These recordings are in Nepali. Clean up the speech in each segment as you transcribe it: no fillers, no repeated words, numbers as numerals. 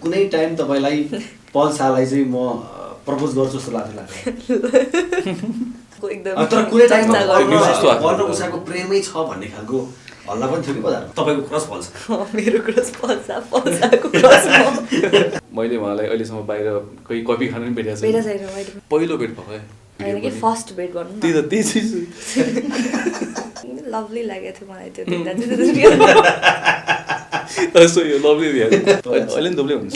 कुनै टाइम तपाईलाई पल्सालाई चाहिँ म प्रपोज गर्छु जस्तो लाग्छ एकदम तर कुनै टाइममा पल्सा उषाको प्रेमै छ भन्ने खालको हल्ला पनि थियो कि बजारमा तपाईको क्रस पल्सा मेरो क्रस पल्साको क्रस मैले उहाँलाई अहिलेसम्म बाहिर कोही कफी खान पनि भेटेको छैन पहिलो भेट भयो हैन कि फर्स्ट भेट गर्नु त्यही त त्यही चिज लभली लागेको थियो मलाई त्यो देख्दा सो यो लभली थियो अहिले नि दुब्लै हुन्छ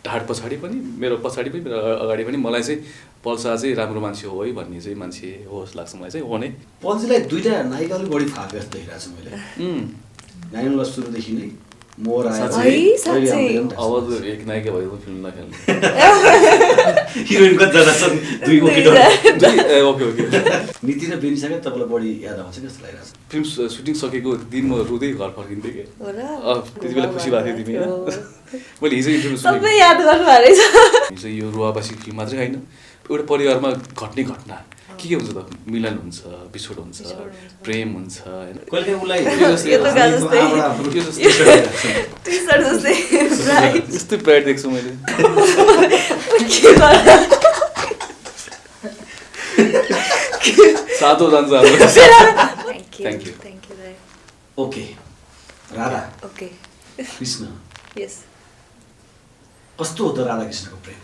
ढाड पछाडि पनि मेरो पछाडि पनि मेरो अगाडि पनि मलाई चाहिँ पल्सा चाहिँ राम्रो मान्छे हो है भन्ने चाहिँ मान्छे हो जस्तो लाग्छ मलाई चाहिँ हो नै पल्सीलाई दुईटा नायिका अलिक बढी फाल्के जस्तो देखिरहेको छु मैले नाइनला सुरुदेखि नै मोर आएर अब एक नायिका भएको फिल्म नखेल्ने हिरोइन कतिजना छन् दुईको केटो ओके नीति र बेनिसाकै तपाईँलाई बढी याद आउँछ कि जस्तो लागिरहेको छ फिल्म सुटिङ सकेको दिन म रुँदै घर फर्किन्थेँ कि त्यति बेला खुसी भएको थियो तिमी मैले हिजो इन्टरभ्यू सबै याद गर्नुभएको रहेछ हिजो यो रुवाबासी फिल्म मात्रै होइन एउटा परिवारमा घट्ने घटना के हुन्छ त मिलन हुन्छ बिछोड हुन्छ प्रेम हुन्छ हैन कहिले उलाई यस्तै प्राइड देख्छु मैले सातो जान्छ thank you okay Radha okay Krishna यस कस्तो हो त राधा कृष्णको प्रेम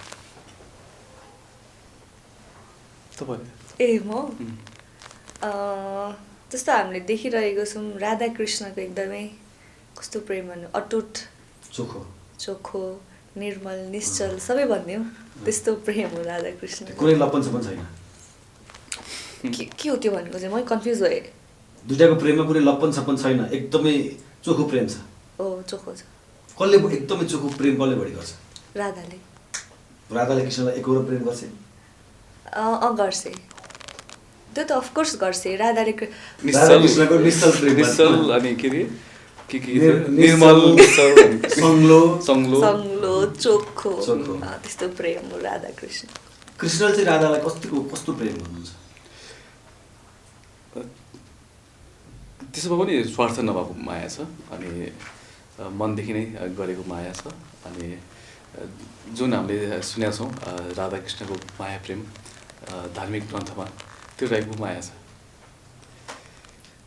ए म जस्तो हामीले देखिरहेको छौँ राधा कृष्णको एकदमै कस्तो प्रेम भन्नु अटुट चोखो निर्मल निश्चल सबै भन्ने हो त्यस्तो प्रेम हो राधा कृष्ण कुनै लपन सपन छैन के हो त्यो भनेको चाहिँ म कन्फ्युज भएँ दुईटाको प्रेममा कुनै लपन सपन छैन एकदमै चोखो प्रेम छ चोखो छ कसले एकदमै चोखो प्रेम कसले बढी गर्छ राधाले कृष्णलाई एकहोरो प्रेम गर्छ गर्छ त्यो त अफकोर्स गर्छ राधाले निश्चल अनि के रे निर्मल सङ्लो चोखो त्यस्तो प्रेम हो राधा कृष्ण कृष्णले चाहिँ राधालाई कस्तो प्रेम गर्नुहुन्छ त्यसमा पनि स्वार्थ नभएको माया छ अनि मनदेखि नै गरेको माया छ अनि जुन हामीले सुनेका छौँ राधा कृष्णको माया प्रेम धार्मिक ग्रन्थमा त्यो टाइपको माया छ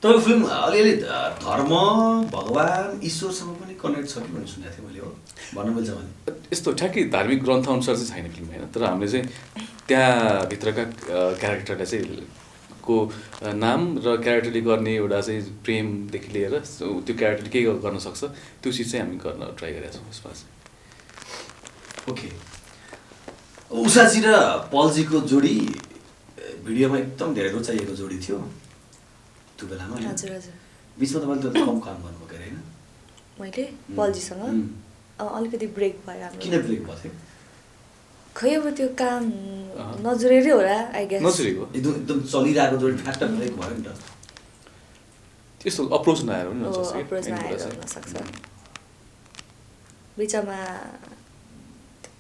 तपाईँको फिल्म अलिअलि धर्म भगवान् ईश्वरसँग पनि कनेक्ट छ कि भन्ने सुनेको थिएँ मैले हो भन्नु मिल्छ भने यस्तो ठ्याक्कै धार्मिक ग्रन्थ अनुसार चाहिँ छैन फिल्म होइन तर हामीले चाहिँ त्यहाँभित्रका क्यारेक्टरलाई चाहिँ को नाम र क्यारेक्टरले गर्ने एउटा चाहिँ प्रेमदेखि लिएर त्यो क्यारेक्टरले के गर्न सक्छ त्यो चिज चाहिँ हामी गर्न ट्राई गरेका छौँ यसमा चाहिँ ओके उषाजी र पलजीको जोडी भिडियोमा एकदम धेरै रुचाइएको जोडी थियो त्यो बेलामा हजुर बिचमा तपाईँले त कम काम गर्नुभएको अरे होइन मैले पलजीसँग अलिकति ब्रेक भयो हाम्रो किन ब्रेक भएको थियो खै अब त्यो काम नजुरेरै होला आई गेस नजुरेको एकदम चलिरहेको जोडी फ्याक्ट ब्रेक भयो नि त त्यस्तो अप्रोच नआएर पनि अप्रोच नआएर हुन सक्छ बिचमा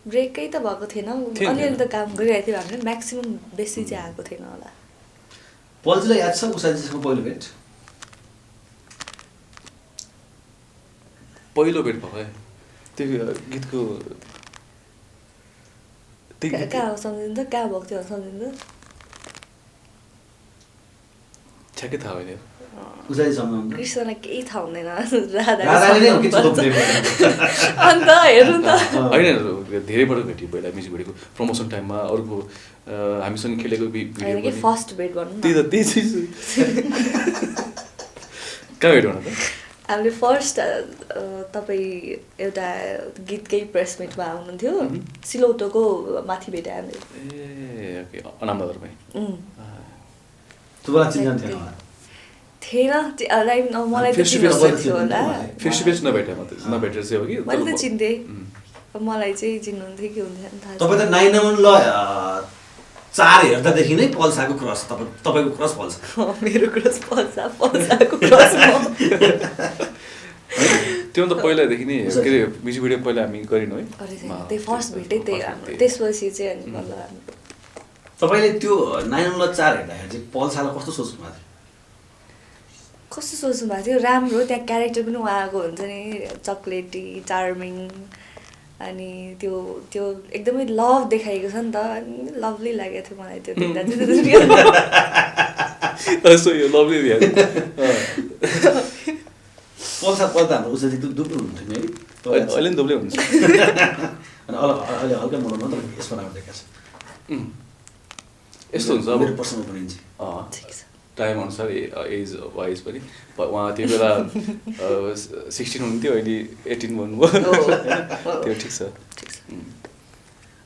ब्रेकै त भएको थिएन अलिअलि त काम गरिरहेको थियो हामीले म्याक्सिमम् बेसी चाहिँ आएको थिएन होला पल्जीलाई याद छ उषाजीसँग पहिलो भेट भयो त्यो गीतको कहाँ सम्झिन्छ कहाँ भएको थियो सम्झिन्छ ठ्याक्कै थाहा होइन कृष्णलाई केही थाहा हुँदैन अन्त हेर्नु त होइन धेरैबाट भेट्यो पहिला म्युजिक भिडियोको प्रमोसन टाइममा अरूको हामीसँग खेलेको भिडियो फर्स्ट भेट गर्नु त्यही त त्यही चिज कहाँ भेट गर्नु त हामीले फर्स्ट तपाईँ एउटा गीतकै प्रेस मिटमा आउनुहुन्थ्यो सिलौटोको माथि भेटे हामीले ए ओके अनामनगरमै थिएन मलाई त चिन्नुहुन्थ्यो होला फेस टु फेस नभेटेर चाहिँ हो कि मैले त चिन्थेँ मलाई चाहिँ चिन्नुहुन्थ्यो कि हुन्थेन थाहा तपाईँ त 9 ल 4 हेर्दादेखि नै पल्साको क्रस तपाईँको क्रस पल्सा मेरो क्रस पल्साको क्रस त्यो त पहिलादेखि नै के अरे म्युजिक भिडियो पहिला हामी गरिनौँ है त्यही फर्स्ट भेटै त्यही हाम्रो त्यसपछि चाहिँ अनि बल्ल तपाईँले त्यो 9 ल 4 हेर्दाखेरि चाहिँ पल्सालाई कस्तो सोच्नु भएको थियो कस्तो सोच्नु भएको थियो राम्रो त्यहाँ क्यारेक्टर पनि उहाँको हुन्छ नि चक्लेटी चार्मिङ अनि त्यो त्यो एकदमै लभ देखाएको छ नि त अनि लभली लागेको थियो मलाई त्यो देख्दा चाहिँ सो यो लभली थियो पल्सा पर्दा हाम्रो उसा चाहिँ दुब्लो हुन्थ्यो नि है अहिले नि दुब्लै हुन्छ अनि अहिले हल्का मोडल मात्र यसमा राम्रो देखाएको छ यस्तो हुन्छ अब मेरो पर्सनल ओपिनियन ठिक छ टाइम अनुसार एज वाइज पनि उहाँ त्यो बेला 16 हुनुहुन्थ्यो अहिले 18 भन्नुभयो त्यो ठिक छ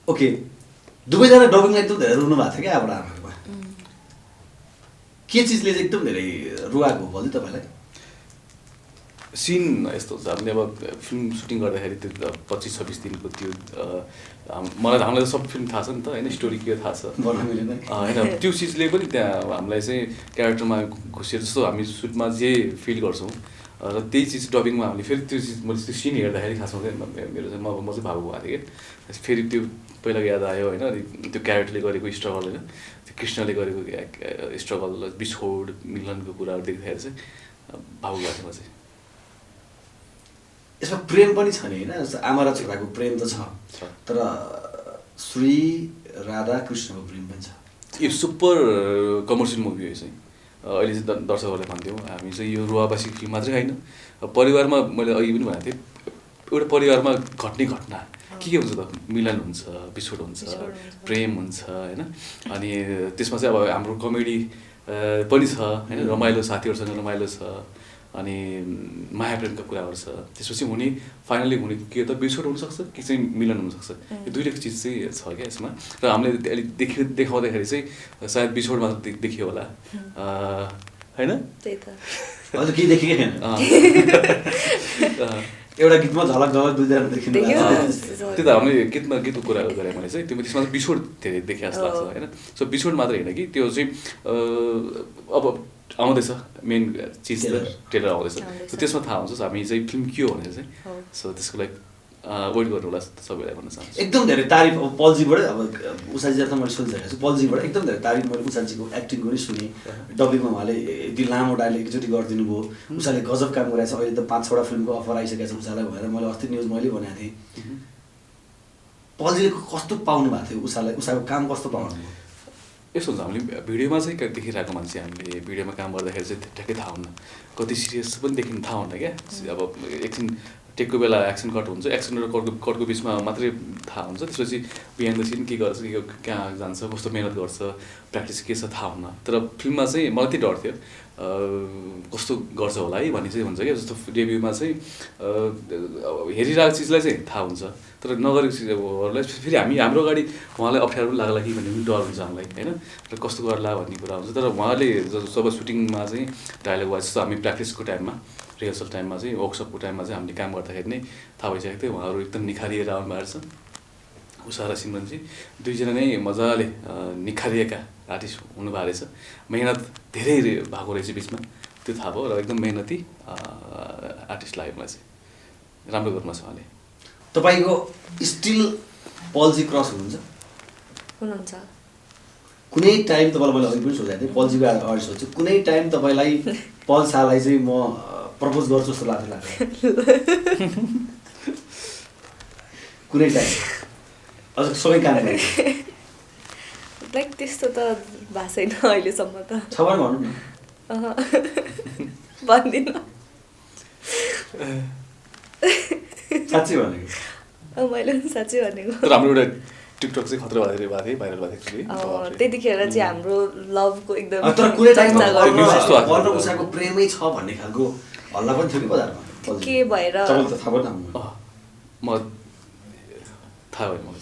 ओके दुवैजना डबिङलाई एकदम धेरै रुनु भएको थियो क्या अब आमामा के चिजले चाहिँ एकदम धेरै रुवाएको भयो तपाईँलाई सिन यस्तो हुन्छ हामीले अब फिल्म सुटिङ गर्दाखेरि त्यो 25-26 दिनको त्यो हामीलाई सब फिल्म थाहा छ नि त होइन स्टोरी के थाहा छ होइन त्यो चिजले पनि त्यहाँ हामीलाई चाहिँ क्यारेक्टरमा घुसेर जस्तो हामी सुटमा जे फिल गर्छौँ र त्यही चिज डबिङमा हामीले फेरि त्यो चिज मैले त्यो सिन हेर्दाखेरि खासमा चाहिँ मेरो चाहिँ म चाहिँ भावुक भएको थिएँ कि फेरि त्यो पहिला याद आयो होइन त्यो क्यारेक्टरले गरेको स्ट्रगल होइन त्यो कृष्णले गरेको स्ट्रगल बिछोड मिलनको कुराहरू देख्दाखेरि चाहिँ भावुक भएको थिएँ म चाहिँ यसमा प्रेम पनि छ नि होइन आमा र छोराको प्रेम त छ तर श्री राधा कृष्णको प्रेम पनि छ यो सुपर कमर्सियल मुभी हो चाहिँ अहिले चाहिँ दर्शकहरूले भन्थ्यौँ हामी चाहिँ यो रुवाबासी फिल्म मात्रै होइन परिवारमा मैले अघि पनि भनेको थिएँ एउटा परिवारमा घट्ने घटना के हुन्छ त मिलन हुन्छ बिछोड हुन्छ प्रेम हुन्छ होइन अनि त्यसमा चाहिँ अब हाम्रो कमेडी पनि छ होइन रमाइलो साथीहरूसँग रमाइलो छ अनि माया प्रेमका कुराहरू छ त्यसपछि हुने फाइनली हुने के त बिछोड हुनसक्छ कि चाहिँ मिलन हुनसक्छ यो दुईवटा चिज चाहिँ छ क्या यसमा र हामीले अलिक देखाउँदाखेरि चाहिँ सायद बिछोड मात्र देखियो होला होइन अझ केही देखेकै छैन एउटा गीतमा झलक झलक दुईजना देखिनु त्यो त हामीले गीतको कुराहरू गरेँ मैले चाहिँ त्यसमा चाहिँ बिछोड धेरै देखे जस्तो लाग्छ होइन सो बिछोड मात्रै होइन कि त्यो चाहिँ अब आउँदैछ मेन चिज त ट्रेलर आउँदैछ त्यसमा थाहा हुन्छ हामी चाहिँ फिल्म के हो भनेर चाहिँ सो त्यसको लागि वेट गर्नु होला सबैलाई भन्न चाहन्छु एकदम धेरै तारिफ अब पल्जीबाटै अब उषाजी त मैले सोचिरहेको छु पल्जीबाट एकदम धेरै तारिफ मैले उषाजीको एक्टिङको पनि सुनेँ डबिङमा उहाँले यति लामो डायलग एकचोटि गरिदिनु भयो उषाले गजब काम गरेको छ अहिले त 5-6वटा फिल्मको अफर आइसकेको छ उषालाई भनेर मैले अस्ति न्युज मैले भनेको थिएँ पल्जीले कस्तो पाउनु भएको थियो उषालाई उषाको काम कस्तो पाउनु भयो यस्तो हुन्छ हामीले भिडियोमा चाहिँ देखिरहेको मान्छे हामीले भिडियोमा काम गर्दाखेरि चाहिँ ठ्याक्कै थाहा हुन्न कति सिरियस पनि देखिनु थाहा हुन्न क्या अब एकछिन टेकको बेला एक्सन कट हुन्छ एक्सन र कटको बिचमा मात्रै थाहा हुन्छ त्यसपछि बिहाइन्ड द सिन के गर्छ कहाँ जान्छ कस्तो मिहिनेत गर्छ प्र्याक्टिस के छ थाहा हुन्न तर फिल्ममा चाहिँ मलाई त्यही डर थियो कस्तो गर्छ होला है भन्ने चाहिँ हुन्छ क्या जस्तो डेब्युमा चाहिँ हेरिरहेको चिजलाई चाहिँ थाहा हुन्छ तर नगरेको चिजहरूलाई फेरि हाम्रो अगाडि उहाँलाई अप्ठ्यारो पनि लाग्ला कि भन्ने पनि डर हुन्छ हामीलाई होइन र कस्तो गर्ला भन्ने कुरा हुन्छ तर उहाँले जब सुटिङमा चाहिँ डायलग वाइज जस्तो हामी प्र्याक्टिसको टाइममा रिहर्सल टाइममा चाहिँ वर्कसपको टाइममा चाहिँ हामीले काम गर्दाखेरि नै थाहा भइसकेको थियो उहाँहरू एकदम निखारिएर आउनु भएको छ उषा र सिमरन चाहिँ दुईजना नै मजाले निखारिएका आर्टिस्ट हुनुभएको रहेछ मेहनत धेरै भएको रहेछ बिचमा त्यो थाहा भयो र एकदम मेहनती आर्टिस्ट लाग्यो मलाई चाहिँ राम्रो गर्नु छ उहाँले तपाईँको स्टिल पल्जी क्रस हुनुहुन्छ कुनै टाइम तपाईँलाई मैले अघि पनि सोचेको थिएँ पल्जीको अगाडि सोध्छु कुनै टाइम तपाईँलाई पल्सालाई चाहिँ म प्रपोज गर्छु जस्तो लाग्छ कुनै टाइम अझ सबै काम लाइक त्यस्तो त भएको छैन अहिलेसम्म त छ भने भन्नु न भन्दिनँ साँच्चै भनेको मैले पनि साँच्चै भनेको तर हाम्रो एउटा टिकटक चाहिँ खतरा भएको थियो भाइरल भएको थियो त्यतिखेर चाहिँ हाम्रो लभको एकदम तर कुनै टाइममा उषाको प्रेमै छ भन्ने खालको हल्ला पनि थियो कि बजारमा के भएर थाहा भयो म थाहा भयो मलाई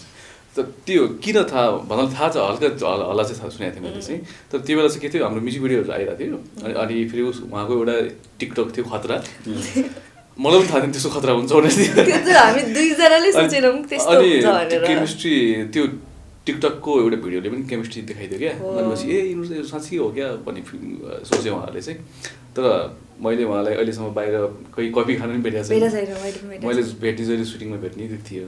त त्यो किन थाहा भन्नाले थाहा छ हल्का हल्ला चाहिँ सुनेको थिएँ मैले चाहिँ तर त्यो बेला चाहिँ के थियो हाम्रो म्युजिक भिडियोहरू आइरहेको थियो अनि फेरि उहाँको एउटा टिकटक थियो खतरा मलाई पनि थाहा थिएन त्यस्तो खतरा हुन्छ अनि केमिस्ट्री त्यो टिकटकको एउटा भिडियोले पनि केमिस्ट्री देखाइदियो क्या भनेपछि यिनीहरू साँच्चै हो क्या भन्ने सोच्यो उहाँहरूले चाहिँ तर मैले उहाँलाई अहिलेसम्म बाहिर कोही कफी खानु पनि भेटेको छैन मैले भेट्ने जहिले सुटिङमा भेट्ने त्यो थियो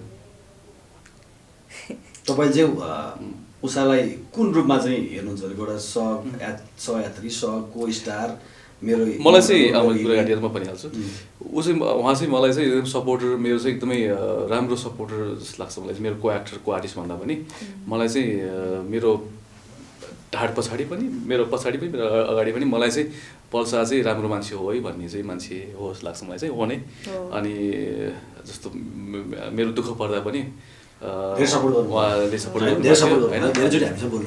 तपाईँ चाहिँ उषालाई कुन रूपमा चाहिँ हेर्नुहुन्छ एउटा सहयात्री को स्टार मेरो मलाई चाहिँ अब कुरा काटेर म भनिहाल्छु ऊ चाहिँ उहाँ चाहिँ मलाई चाहिँ एकदम सपोर्टर मेरो चाहिँ एकदमै राम्रो सपोर्टर जस्तो लाग्छ मलाई चाहिँ मेरो को एक्टर को आर्टिस्ट भन्दा पनि मलाई चाहिँ मेरो ढाड पछाडि पनि मेरो पछाडि पनि मेरो अगाडि पनि मलाई चाहिँ पल्सा चाहिँ राम्रो मान्छे हो है भन्ने चाहिँ मान्छे हो जस्तो लाग्छ मलाई चाहिँ हो नै अनि जस्तो मेरो दुःख पर्दा पनि उहाँले सपोर्ट गर्नु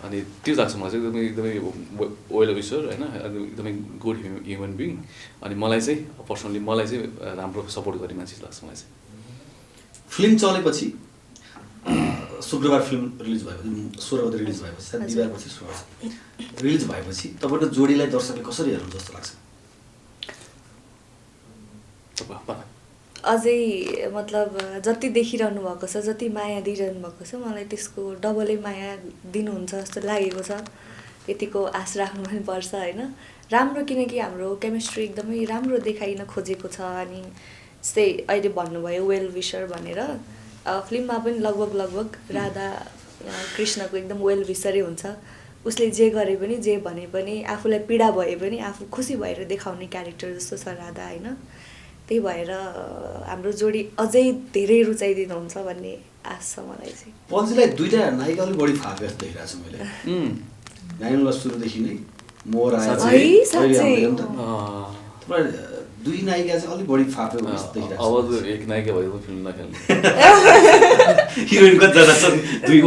अनि त्यो लाग्छ मलाई चाहिँ एकदमै वेल विसर होइन एकदमै गुड ह्युमन बिङ अनि मलाई चाहिँ पर्सनली मलाई चाहिँ राम्रो सपोर्ट गर्ने मान्छे लाग्छ मलाई चाहिँ फिल्म चलेपछि शुक्रबार फिल्म रिलिज भएपछि 16 गते रिलिज भएपछि बिहिबारपछि रिलिज भएपछि तपाईँको जोडीलाई दर्शकले कसरी हेर्नु जस्तो लाग्छ अझै मतलब जति देखिरहनु भएको छ जति माया दिइरहनु भएको छ मलाई त्यसको डबलै माया दिनुहुन्छ जस्तो लागेको छ यतिको आश राख्नु पनि पर्छ होइन राम्रो किनकि हाम्रो केमिस्ट्री एकदमै राम्रो देखाइन खोजेको छ अनि जस्तै अहिले भन्नुभयो वेल विसर भनेर फिल्ममा पनि लगभग राधा कृष्णको एकदम वेल विसरै हुन्छ उसले जे गरे पनि जे भने पनि आफूलाई पीडा भए पनि आफू खुसी भएर देखाउने क्यारेक्टर जस्तो छ राधा होइन त्यही भएर हाम्रो जोडी अझै धेरै रुचाइदिनुहुन्छ भन्ने आश छ मलाई चाहिँ पल्जीलाई दुईटा नायिका अलिक बढी फाप्यो जस्तो देखिरहेको छु मैले नाइनला सुरुदेखि नै मोर दुई नायिका चाहिँ अलिक बढी फाप्यो जस्तो देखिरहेको अब एक नायिका भएको फिल्म नखेल्ने हिरोइन कतिजना छन् दुई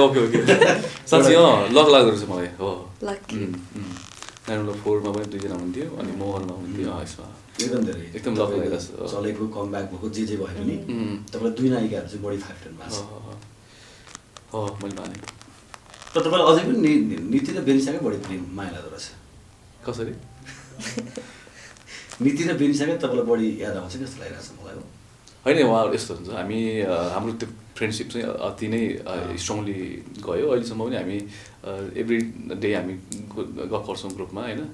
ओके साँच्चै लक लाग्दो रहेछ मलाई हो लकी 9 मा पनि दुईजना हुन्थ्यो अनि मोहनमा हुन्थ्यो यसमा एकदम लक लागिरहेछ चलेको कमब्याक भएको जे भए पनि तपाईँलाई दुई नायिकाहरू चाहिँ बढी फ्याक्टर भएको छ मैले माने तर तपाईँलाई अझै पनि नीति र बेनिसाकै बढी प्रेम माया लाग्दो रहेछ कसरी नीति र बेनिसाकै तपाईँलाई बढी याद आउँछ जस्तो लागिरहेको छ मलाई हो होइन उहाँहरू यस्तो हुन्छ हामी हाम्रो त्यो फ्रेन्डसिप चाहिँ अति नै स्ट्रङली गयो अहिलेसम्म पनि हामी एभ्री डे हामी गफ गर्छौँ ग्रुपमा होइन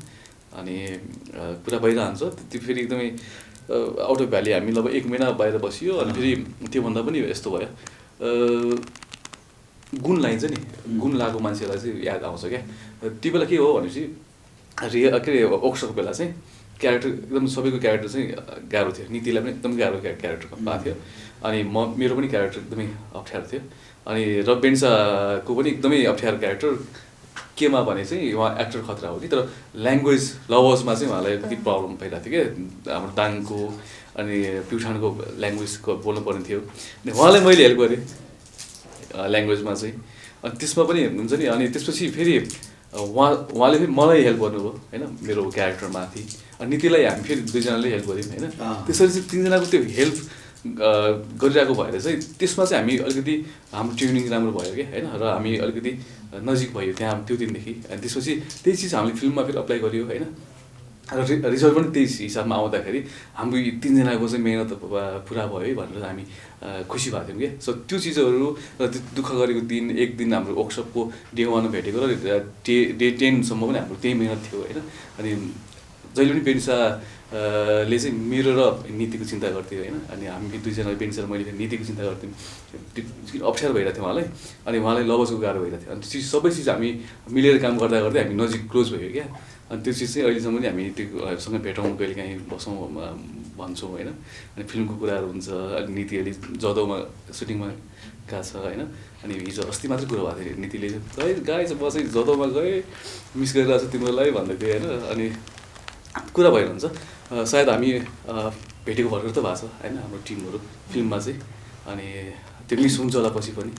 अनि कुरा भइरहन्छ त्यो फेरि एकदमै आउट अफ भ्याली हामी लगभग 1 महिना बाहिर बसियो अनि फेरि त्योभन्दा पनि यस्तो भयो गुण लाइन्छ नि गुण लागेको मान्छेलाई चाहिँ याद आउँछ क्या त्यो बेला के हो भनेपछि के अरे ओक्सको बेला चाहिँ क्यारेक्टर एकदम सबैको क्यारेक्टर चाहिँ गाह्रो थियो नीतिलाई पनि एकदम गाह्रो क्यारेक्टर भएको थियो अनि मेरो पनि क्यारेक्टर एकदमै अप्ठ्यारो थियो अनि र बेन्साको पनि एकदमै अप्ठ्यारो क्यारेक्टर केमा भने चाहिँ उहाँ एक्टर खतरा हो कि तर ल्याङ्ग्वेज लवर्समा चाहिँ उहाँलाई कति प्रब्लम भइरहेको थियो क्या हाम्रो दाङको अनि प्युठानको ल्याङ्ग्वेजको बोल्नु पर्ने थियो अनि उहाँलाई मैले हेल्प गरेँ ल्याङ्ग्वेजमा चाहिँ अनि त्यसमा पनि हुन्छ नि अनि त्यसपछि फेरि उहाँले फेरि मलाई हेल्प गर्नुभयो होइन मेरो क्यारेक्टरमाथि अनि नीतिलाई हामी फेरि दुईजनाले हेल्प गऱ्यौँ होइन त्यसरी चाहिँ तिनजनाको त्यो हेल्प गरिरहेको भएर चाहिँ त्यसमा चाहिँ हामी अलिकति हाम्रो ट्युनिङ राम्रो भयो क्या होइन र हामी अलिकति नजिक भयो त्यहाँ त्यो दिनदेखि अनि त्यसपछि त्यही चिज हामीले फिल्ममा फेरि अप्लाई गरियो होइन र रिजल्ट पनि त्यही हिसाबमा आउँदाखेरि हाम्रो तिनजनाको चाहिँ मेहनत पुरा भयो है भनेर हामी खुसी भएको थियौँ क्या सो त्यो चिजहरू र त्यो दुःख गरेको दिन एक दिन हाम्रो वर्कसपको डे 1 भेटेको र डे 10 सम्म पनि हाम्रो त्यही मेहनत थियो होइन अनि जहिले पनि बेन्साले चाहिँ मेरो र नीतिको चिन्ता गर्थ्यो होइन अनि हामी दुईजना बेन्सा र मैले नीतिको चिन्ता गर्थ्यौँ त्यो अप्ठ्यारो भइरहेको थियो उहाँलाई अनि उहाँलाई लभसको गाह्रो भइरहेको थियो अनि त्यो चिज सबै चिज हामी मिलेर काम गर्दा गर्दै हामी नजिक क्लोज भयो क्या अनि त्यो चिज चाहिँ अहिलेसम्म पनि हामी त्योसँग भेटौँ कहिलेकाहीँ बसौँ भन्छौँ होइन अनि फिल्मको कुराहरू हुन्छ अनि नीति अहिले जदौमा सुटिङमा गएको छ होइन अनि हिजो अस्ति मात्रै कुरा भएको थियो नीतिले चाहिँ गाई चाहिँ बसै जदौमा गएँ मिस गरिरहेको छ तिमीलाई भन्दै थियो होइन अनि कुरा भइरहन्छ सायद हामी भेटेको भर्खर त भएको छ होइन हाम्रो टिमहरू फिल्ममा चाहिँ अनि त्यो मिस हुन्छ होला पछि पनि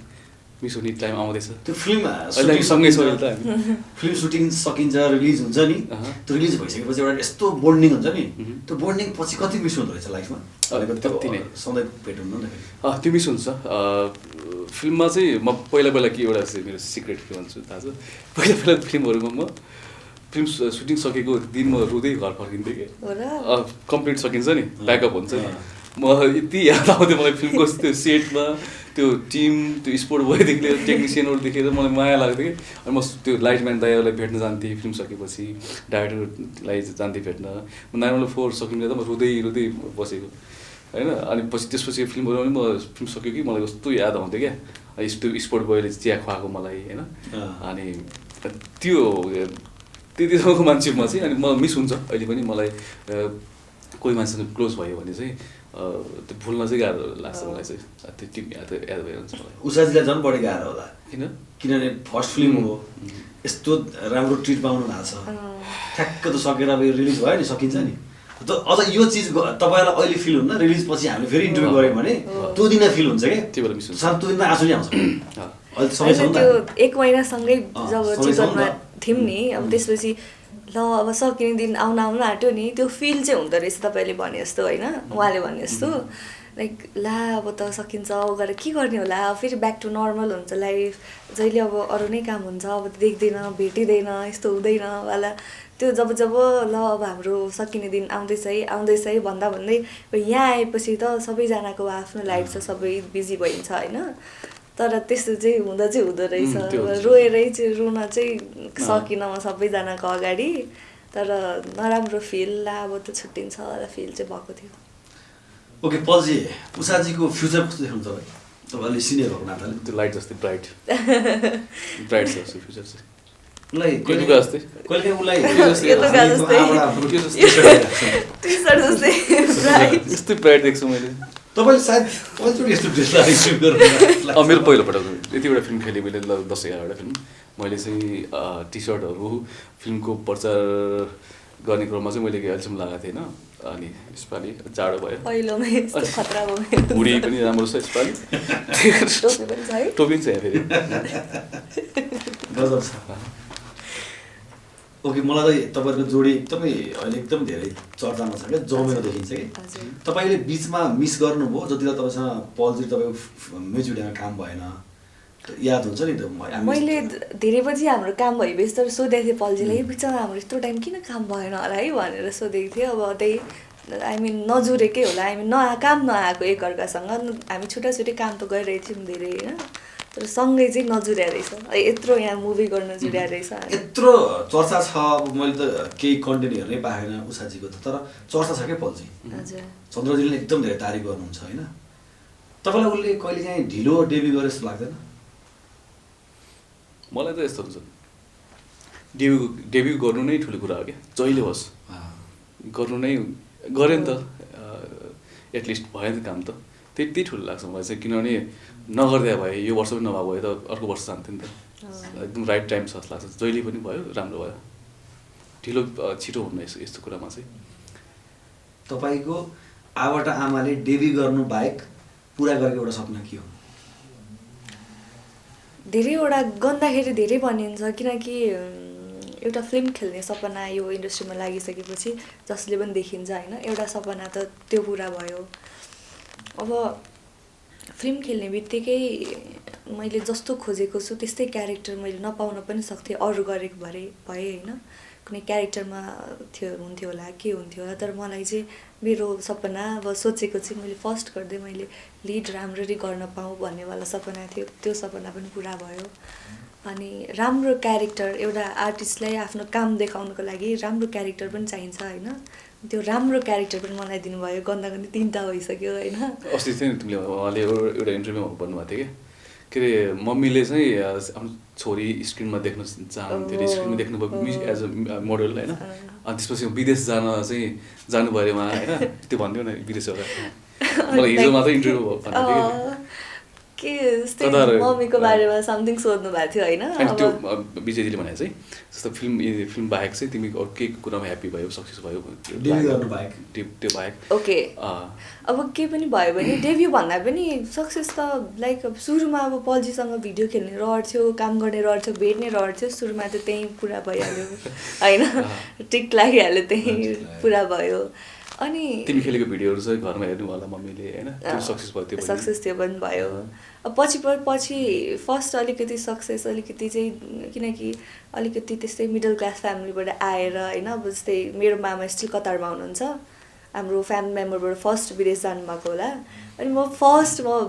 मिस हुने टाइम आउँदैछ त्यो फिल्म सँगै छ त हामी फिल्म सुटिङ सकिन्छ रिलिज हुन्छ नि त्यो रिलिज भइसकेपछि एउटा यस्तो बोन्डिङ हुन्छ नि त्यो बोन्डिङ पछि कति मिस हुँदो रहेछ लाइफमा कति नै सधैँ भेट हुनु नि त्यो मिस हुन्छ फिल्ममा चाहिँ म पहिला के एउटा चाहिँ मेरो सिक्रेट के भन्छु थाहा छ पहिला फिल्महरूमा म फिल्म सुटिङ सकेको दिन म रुँदै घर फर्किन्थेँ कि कम्प्लिट सकिन्छ नि ब्याकअप हुन्छ नि म यति याद आउँथ्यो मलाई फिल्मको त्यो सेटमा त्यो टिम त्यो स्पोर्ट बोयदेखि लिएर टेक्निसियनहरू देखेर मलाई माया लाग्थ्यो कि अनि म त्यो लाइटम्यान दाइहरूलाई भेट्न जान्थेँ फिल्म सकेपछि डाइरेक्टरलाई जान्थेँ भेट्न म 9/4 सकिँदा त म रुँदै बसेको होइन अनि त्यसपछि फिल्महरू पनि म फिल्म सक्यो कि मलाई कस्तो याद आउँथ्यो क्या त्यो स्पोर्ट बोयले चिया खुवाएको मलाई होइन अनि त्यो त्यतिसम्मको मान्छे म चाहिँ। अनि म मिस हुन्छ अहिले पनि मलाई कोही मान्छेसँग क्लोज भयो भने चाहिँ त्यो भुल्न चाहिँ गाह्रो लाग्छ मलाई चाहिँ। त्यो टिम याद भइरहन्छ मलाई। उषाजीलाई झन् बढी गाह्रो होला किनभने फर्स्ट फिल्म हो, यस्तो राम्रो ट्रिट पाउनु भएको छ, ठ्याक्क त सकेर अब यो रिलिज भयो नि, सकिन्छ नि। त अझ यो चिज तपाईँलाई अहिले फिल हुन्न, रिलिज पछि हामीले फेरि इन्टरभ्यू गऱ्यौँ भने त्यो दिन फिल हुन्छ क्या, त्यो बेला मिस हुन्छ। त्यो दिनमा आँसु नि आउँछ। त्यो 1 महिनासँगै जब चिकनमा थियौँ नि, अब त्यसपछि ल अब सकिने दिन आउन आँट्यो नि, त्यो फिल चाहिँ हुँदो रहेछ तपाईँले भने जस्तो होइन, उहाँले भने जस्तो। लाइक ला अब त सकिन्छ, अब गएर के गर्ने होला, फेरि ब्याक टु नर्मल हुन्छ लाइफ, जहिले अब अरू नै काम हुन्छ, अब देख्दैन भेटिँदैन यस्तो हुँदैन वाला। त्यो जब ल अब हाम्रो सकिने दिन आउँदैछ है भन्दा भन्दै यहाँ आएपछि त सबैजनाको आफ्नो लाइफ छ, सबै बिजी भइन्छ होइन। तर त्यस्तो चाहिँ हुँदो रहेछ, रोएरै चाहिँ रुन चाहिँ सकिनँ म सबैजनाको अगाडि। तर नराम्रो फिल, ला अब त छुट्टिन्छ होला फिल चाहिँ भएको थियो। ओके पलजी, उषाजीको फ्युचर कस्तो देख्नुहुन्छ तपाईँ? तपाईँले सिनियर भएको नाताले त्यो लाइट जस्तै ब्राइट छ उसको फ्युचर चाहिँ। उसलाई कहिले जस्तै कहिले उसलाई यस्तै ब्राइट देख्छु मैले। तपाईँले सायद कतिचोटि यस्तो ड्रेस लगाएको मेरो पहिलोपटक यतिवटा फिल्म खेलेँ मैले, 10-11वटा फिल्म। मैले चाहिँ टी सर्टहरू फिल्मको प्रचार गर्ने क्रममा चाहिँ मैले अहिलेसम्म लगाएको थिएन। अनि यसपालि जाडो भयो, भुँडी पनि राम्रो छ यसपालि, टोपी पनि छ यहाँ फेरि गजब छ। ओके मलाई चाहिँ तपाईँहरूको जोडी एकदमै अहिले एकदम धेरै चर्चामा छ क्या, जमेर देखिन्छ कि। तपाईँले बिचमा मिस गर्नुभयो जतिलाई तपाईँसँग पलजी तपाईँको म्युजिकमा काम भएन, याद हुन्छ नि त? मैले धेरै बजी हाम्रो काम भएपछि तर सोधेको थिएँ पल्जीलाई, बिचमा हाम्रो यत्रो टाइम किन काम भएन होला है भनेर सोधेको थिएँ। अब त्यही नजुरेकै होला, काम नआएको एकअर्कासँग, हामी छुट्टै काम त गरिरहेको थियौँ धेरै होइन, तर सँगै चाहिँ नजुर्या रहेछ, यत्रो यहाँ मुभी गर्न जुर्या रहेछ। यत्रो चर्चा छ, अब मैले त केही कन्टेन्ट हेर्नै पाएन उषाजीको त, तर चर्चा छ क्या पलजी। हजुर, चन्द्रजीले एकदम धेरै तारिफ गर्नुहुन्छ होइन। तपाईँलाई उसले कहिले काहीँ ढिलो डेब्यु गरे जस्तो लाग्दैन? मलाई त यस्तो हुन्छ, डेब्यु गर्नु नै ठुलो कुरा हो क्या, जहिले होस् गर्नु नै गऱ्यो नि त, एटलिस्ट भयो नि त काम त, त्यति ठुलो लाग्छ मलाई चाहिँ। किनभने नगर्दा भए यो वर्ष पनि नभएको भए त अर्को वर्ष जान्थ्यो नि त, एकदम राइट टाइम छ जस्तो लाग्छ। जहिले पनि भयो, राम्रो भयो, ढिलो छिटो हुन्न यस्तो कुरामा चाहिँ। तपाईँको आबाट आमाले डेब्यु गर्नु बाहेक पुरा गरेको एउटा सपना के हो? धेरैवटा गन्दाखेरि धेरै भनिन्छ, किनकि एउटा फिल्म खेल्ने सपना यो इन्डस्ट्रीमा लागिसकेपछि जसले पनि देखिन्छ होइन, एउटा सपना त त्यो पुरा भयो। अब फिल्म खेल्ने बित्तिकै मैले जस्तो खोजेको छु त्यस्तै क्यारेक्टर मैले नपाउन पनि सक्थेँ, अरू गरेको भए होइन, कुनै क्यारेक्टरमा हुन्थ्यो होला के हुन्थ्यो होला। तर मलाई चाहिँ मेरो सपना अब सोचेको चाहिँ मैले फर्स्ट गर्दै मैले लिड राम्ररी गर्न पाऊँ भन्नेवाला सपना थियो, त्यो सपना पनि पुरा भयो। अनि राम्रो क्यारेक्टर, एउटा आर्टिस्टलाई आफ्नो काम देखाउनको लागि राम्रो क्यारेक्टर पनि चाहिन्छ होइन, त्यो राम्रो क्यारेक्टर पनि मलाई दिनुभयो। गन्दा 3टा भइसक्यो होइन। अस्ति थियो नि तिमीले, उहाँले एउटा इन्टरभ्यूमा भन्नुभएको थियो के अरे, मम्मीले चाहिँ आफ्नो छोरी स्क्रिनमा देख्न चाहनुहुन्थ्यो अरे, स्क्रिनमा देख्नुभयो एज अ मोडल होइन। अनि त्यसपछि विदेश जानु पऱ्यो उहाँ होइन, त्यो भन्थ्यो न विदेशबाट। मलाई हिजो मात्रै इन्टरभ्यू भन्नु के मम्मीको बारेमा समथिङ सोध्नु भएको थियो होइन। अनि त्यो विजयजीले भने चाहिँ जस्तो फिल्म बाहेक चाहिँ तिमी अरू के कुरामा ह्याप्पी भयो, सक्सेस भयो, त्यो बाहेक ओके। अब के पनि भयो भने डेब्यु भन्दा पनि सक्सेस त लाइक अब सुरुमा अब पल्जीसँग भिडियो खेल्ने रहर थियो, काम गर्ने रहर थियो, भेट्ने रहर थियो, सुरुमा त त्यहीँ पुरा भइहाल्यो होइन, टिक लागिहाल्यो, त्यहीँ पुरा भयो। अनि तिमी खेलेको भिडियोहरू चाहिँ घरमा हेर्नु होला मम्मीले होइन, त्यो सक्सेस भयो, त्यो सक्सेस त्यो पनि भयो। अब पछि फर्स्ट अलिकति सक्सेस अलिकति चाहिँ, किनकि अलिकति त्यस्तै मिडल क्लास फ्यामिलीबाट आएर होइन, अब जस्तै मेरो मामा स्टिल कतारमा हुनुहुन्छ, हाम्रो फ्यामिली मेम्बरबाट फर्स्ट विदेश जानुभएको होला। अनि म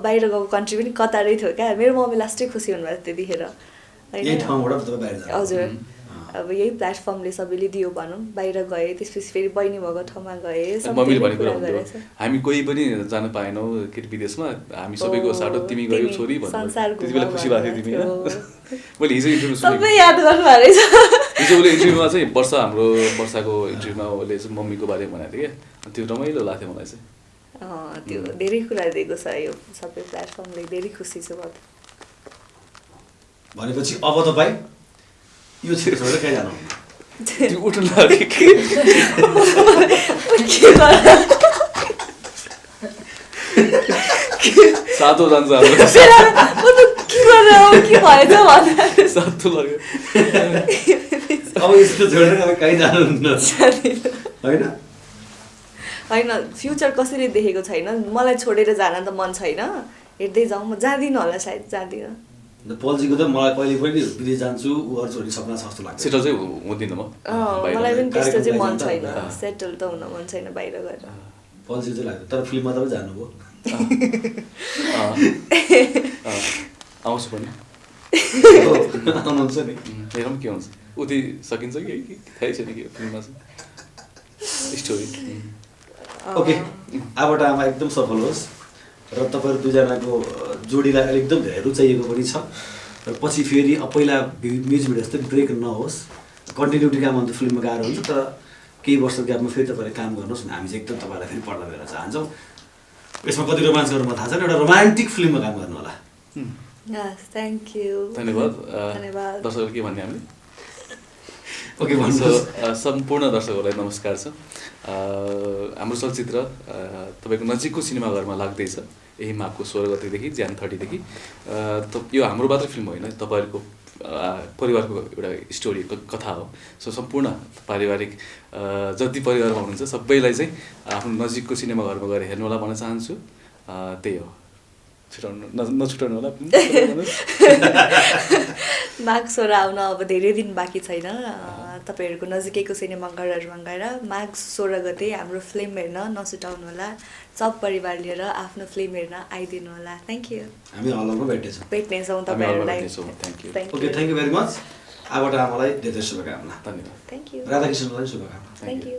बाहिर गएको कन्ट्री पनि कतारै थियो क्या, मेरो मम्मी लास्टै खुसी हुनुभएको त्यतिखेर होइन। हजुर, अब यही प्लेटफर्मले सबैले दियो भनौँ बाहिर गएँ त्यसपछि फेरि बहिनी भएको ठाउँमा गएँ मम्मीले भनेको कुरा कुरा गरेछ हुन्थ्यो हामी कोही पनि जान पाएनौ के विदेशमा हामी सबैको साटो तिमी गयौ छोरी संसार त्यति बेला खुसी भएको थियो तिमी मैले हिजो इन्टरभ्यू सबै याद गर्नुभएको रहेछ हिजो उसले इन्टरभ्यूमा चाहिँ हाम्रो वर्षाको इन्टरभ्यूमा उसले चाहिँ मम्मीको बारेमा भनेको थियो क्या त्यो रमाइलो लाग्थ्यो मलाई चाहिँ त्यो धेरै कुरा दिएको छ यो सबै प्लेटफर्मले धेरै खुसी छु म भनेपछि अब तपाईँ यो क्षेत्र छोडेर कहीँ जानुहुन्न त्यो उठ्नु लाग्यो सातो जान्छ हाम्रो सातो लाग्यो अब यस्तो छोडेर अब कहीँ जानुहुन्न होइन होइन फ्युचर कसरी देखेको छैन मलाई छोडेर जान त मन छैन हेर्दै जाउँ म जाँदिनँ होला सायद जाँदिनँ पल्जीको त मलाई कहिले पनि विदेश जान्छु ऊ अरू छोरी सपना छ जस्तो लाग्छ सेटल चाहिँ हुँदिनँ म मलाई पनि त्यस्तो चाहिँ मन छैन सेटल त हुन मन छैन बाहिर गएर पल्जी चाहिँ लाग्छ तर फिल्ममा तपाईँ जानुभयो आउँछु पनि आउनुहुन्छ नि हेरौँ के हुन्छ उति सकिन्छ कि थाहै छैन कि फिल्ममा चाहिँ स्टोरी ओके आमा एकदम सफल होस् र तपाईँहरू दुईजनाको जोडीलाई अहिले एकदम धेरै रुचाइएको पनि छ र पछि फेरि पहिला म्युजिक भिडियो जस्तै ब्रेक नहोस् कन्टिन्युटी काम अन्त फिल्ममा गाह्रो हुन्छ तर केही वर्ष ग्यापमा फेरि तपाईँले काम गर्नुहोस् भने हामी चाहिँ एकदम तपाईँलाई फेरि पर्दा हेर्न चाहन्छौँ यसमा कति रोमान्स गर्नु थाहा छैन एउटा रोमान्टिक फिल्ममा काम गर्नु होला थ्याङ्क यू धन्यवाद धन्यवाद दर्शकहरू के भन्ने हामीले ओके भन्नुहोस् सम्पूर्ण दर्शकहरूलाई नमस्कार छ हाम्रो चलचित्र तपाईँको नजिकको सिनेमाघरमा लाग्दैछ यही माघको 16 गतेदेखि Jan 30 देखि यो हाम्रो मात्र फिल्म होइन तपाईँहरूको परिवारको एउटा स्टोरी कथा हो सो सम्पूर्ण पारिवारिक जति परिवारमा हुनुहुन्छ सबैलाई चाहिँ आफ्नो नजिकको सिनेमाघरमा गएर हेर्नु होला भन्न चाहन्छु त्यही हो नछुटाउनु होला माघ 16 आउन अब धेरै दिन बाँकी छैन तपाईँहरूको नजिकैको सिनेमाघरहरूमा गएर माघ 16 गते हाम्रो फिल्म हेर्न नछुटाउनु होला सब परिवार लिएर आफ्नो फिल्म हेर्न आइदिनु होला थ्याङ्क यू हामी हलमा भेट्नेछौँ तपाईँहरूलाई okay thank you very much आबाट आमालाई धेरै शुभकामना धन्यवाद थ्याङ्क यू राधाकृष्णलाई शुभकामना थ्याङ्क यू